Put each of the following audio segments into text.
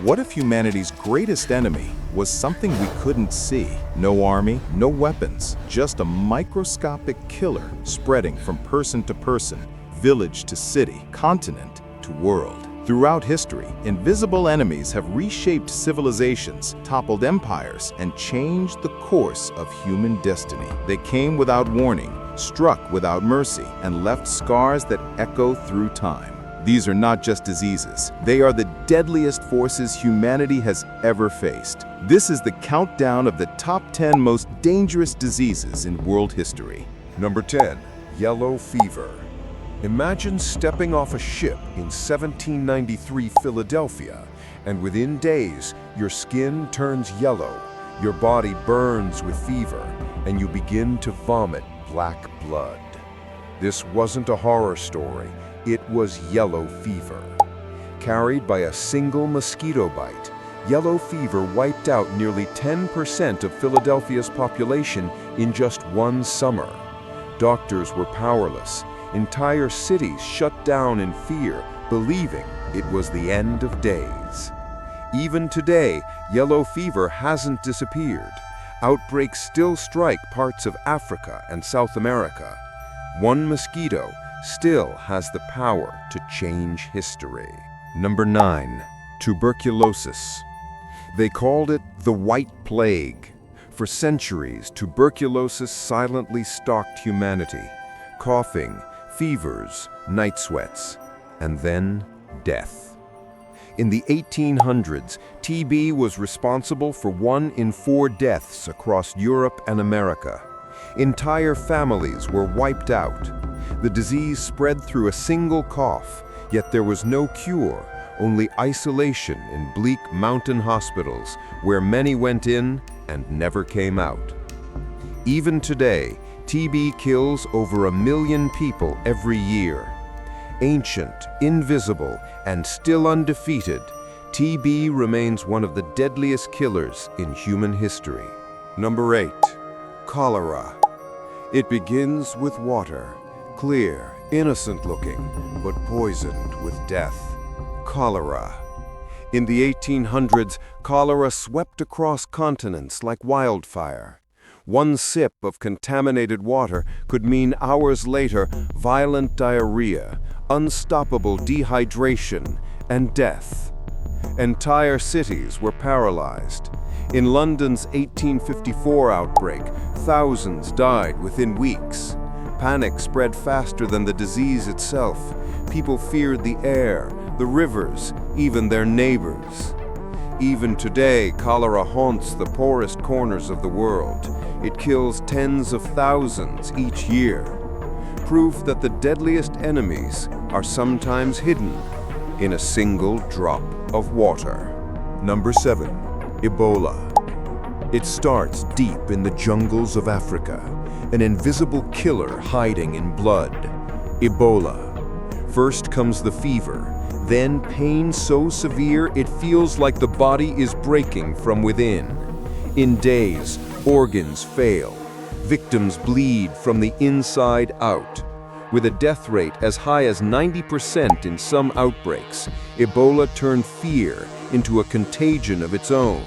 What if humanity's greatest enemy was something we couldn't see? No army, no weapons, just a microscopic killer spreading from person to person, village to city, continent to world. Throughout history, invisible enemies have reshaped civilizations, toppled empires, and changed the course of human destiny. They came without warning, struck without mercy, and left scars that echo through time. These are not just diseases. They are the deadliest forces humanity has ever faced. This is the countdown of the top 10 most dangerous diseases in world history. Number 10. Yellow fever. Imagine stepping off a ship in 1793 Philadelphia, and within days, your skin turns yellow, your body burns with fever, and you begin to vomit black blood. This wasn't a horror story. It was yellow fever. Carried by a single mosquito bite, yellow fever wiped out nearly 10% of Philadelphia's population in just one summer. Doctors were powerless. Entire cities shut down in fear, believing it was the end of days. Even today, yellow fever hasn't disappeared. Outbreaks still strike parts of Africa and South America. One mosquito still has the power to change history. Number 9. Tuberculosis. They called it the White Plague. For centuries, tuberculosis silently stalked humanity. Coughing, fevers, night sweats, and then death. In the 1800s, TB was responsible for 1 in 4 deaths across Europe and America. Entire families were wiped out. The disease spread through a single cough, yet there was no cure, only isolation in bleak mountain hospitals where many went in and never came out. Even today, TB kills over 1 million people every year. Ancient, invisible, and still undefeated, TB remains one of the deadliest killers in human history. Number 8. Cholera. It begins with water. Clear, innocent-looking, but poisoned with death. Cholera. In the 1800s, cholera swept across continents like wildfire. One sip of contaminated water could mean hours later violent diarrhea, unstoppable dehydration, and death. Entire cities were paralyzed. In London's 1854 outbreak, thousands died within weeks. Panic spread faster than the disease itself. People feared the air, the rivers, even their neighbors. Even today, cholera haunts the poorest corners of the world. It kills tens of thousands each year. Proof that the deadliest enemies are sometimes hidden in a single drop of water. Number 7. Ebola. It starts deep in the jungles of Africa, an invisible killer hiding in blood. Ebola. First comes the fever, then pain so severe it feels like the body is breaking from within. In days, organs fail. Victims bleed from the inside out. With a death rate as high as 90% in some outbreaks, Ebola turned fear into a contagion of its own.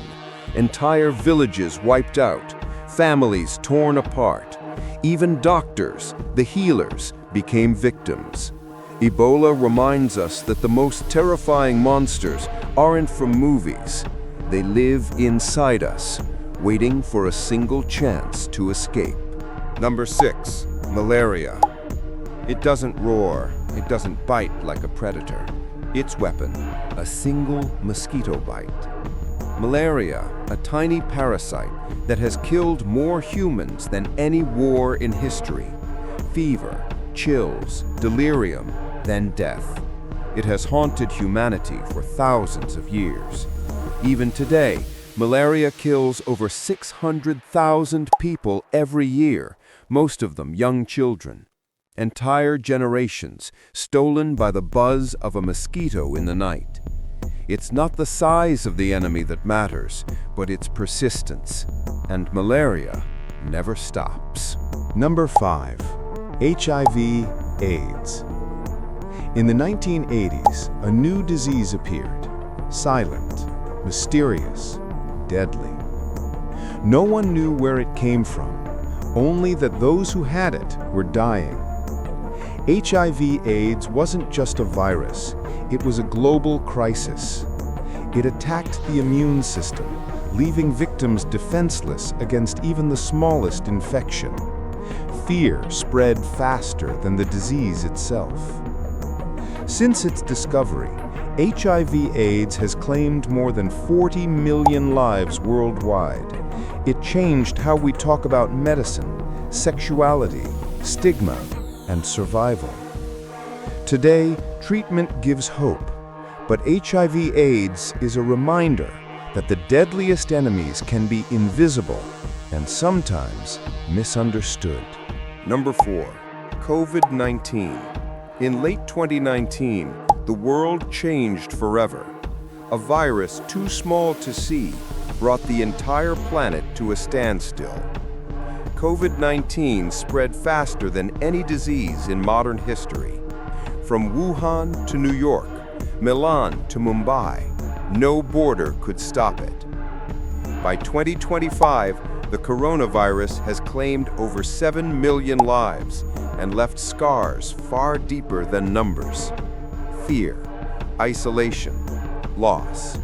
Entire villages wiped out, families torn apart. Even doctors, the healers, became victims. Ebola reminds us that the most terrifying monsters aren't from movies. They live inside us, waiting for a single chance to escape. Number 6. Malaria. It doesn't roar, it doesn't bite like a predator. Its weapon, a single mosquito bite. Malaria, a tiny parasite that has killed more humans than any war in history. Fever, chills, delirium, then death. It has haunted humanity for thousands of years. Even today, malaria kills over 600,000 people every year, most of them young children. Entire generations stolen by the buzz of a mosquito in the night. It's not the size of the enemy that matters, but its persistence. And malaria never stops. Number 5. HIV/AIDS. In the 1980s, a new disease appeared. Silent, mysterious, deadly. No one knew where it came from, only that those who had it were dying. HIV/AIDS wasn't just a virus, it was a global crisis. It attacked the immune system, leaving victims defenseless against even the smallest infection. Fear spread faster than the disease itself. Since its discovery, HIV/AIDS has claimed more than 40 million lives worldwide. It changed how we talk about medicine, sexuality, stigma, and survival. Today, treatment gives hope, but HIV/AIDS is a reminder that the deadliest enemies can be invisible and sometimes misunderstood. Number 4. COVID-19. In late 2019, the world changed forever. A virus too small to see brought the entire planet to a standstill. COVID-19 spread faster than any disease in modern history. From Wuhan to New York, Milan to Mumbai, no border could stop it. By 2025, the coronavirus has claimed over 7 million lives and left scars far deeper than numbers. Fear, isolation, loss.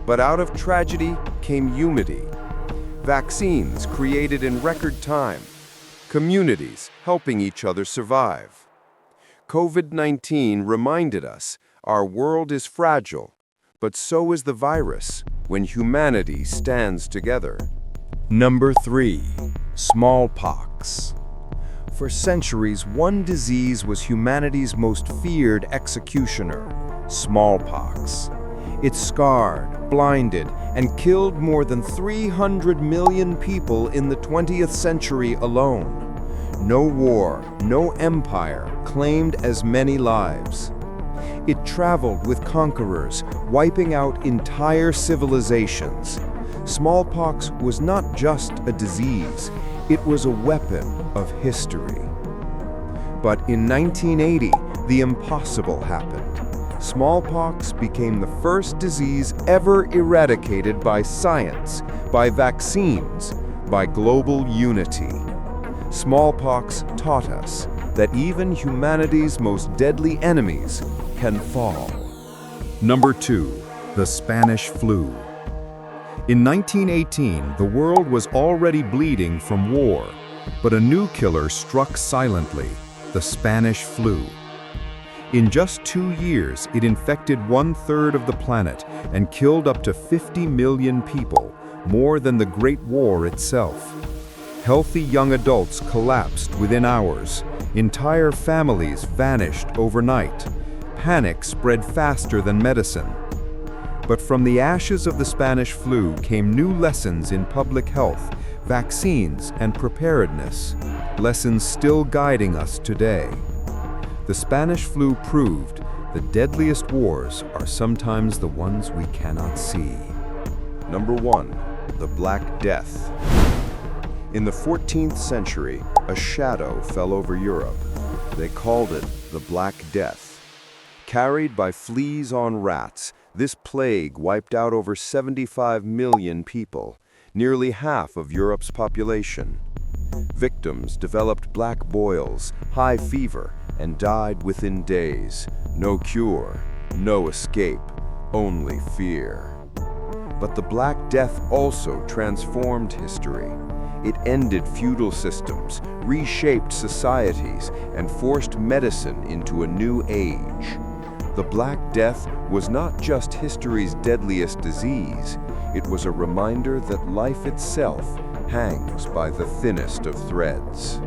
But out of tragedy came unity. Vaccines created in record time. Communities helping each other survive. COVID-19 reminded us our world is fragile, but so is the virus when humanity stands together. Number 3. Smallpox. For centuries, one disease was humanity's most feared executioner: smallpox. It scarred, blinded, and killed more than 300 million people in the 20th century alone. No war, no empire claimed as many lives. It traveled with conquerors, wiping out entire civilizations. Smallpox was not just a disease, it was a weapon of history. But in 1980, the impossible happened. Smallpox became the first disease ever eradicated by science, by vaccines, by global unity. Smallpox taught us that even humanity's most deadly enemies can fall. Number 2. The Spanish flu. In 1918, the world was already bleeding from war, but a new killer struck silently: the Spanish flu. In just 2 years, it infected 1/3 of the planet and killed up to 50 million people, more than the Great War itself. Healthy young adults collapsed within hours. Entire families vanished overnight. Panic spread faster than medicine. But from the ashes of the Spanish flu came new lessons in public health, vaccines, and preparedness, lessons still guiding us today. The Spanish flu proved the deadliest wars are sometimes the ones we cannot see. Number 1. The Black Death. In the 14th century, a shadow fell over Europe. They called it the Black Death. Carried by fleas on rats, this plague wiped out over 75 million people, nearly half of Europe's population. Victims developed black boils, high fever, and died within days. No cure, no escape, only fear. But the Black Death also transformed history. It ended feudal systems, reshaped societies, and forced medicine into a new age. The Black Death was not just history's deadliest disease, it was a reminder that life itself hangs by the thinnest of threads.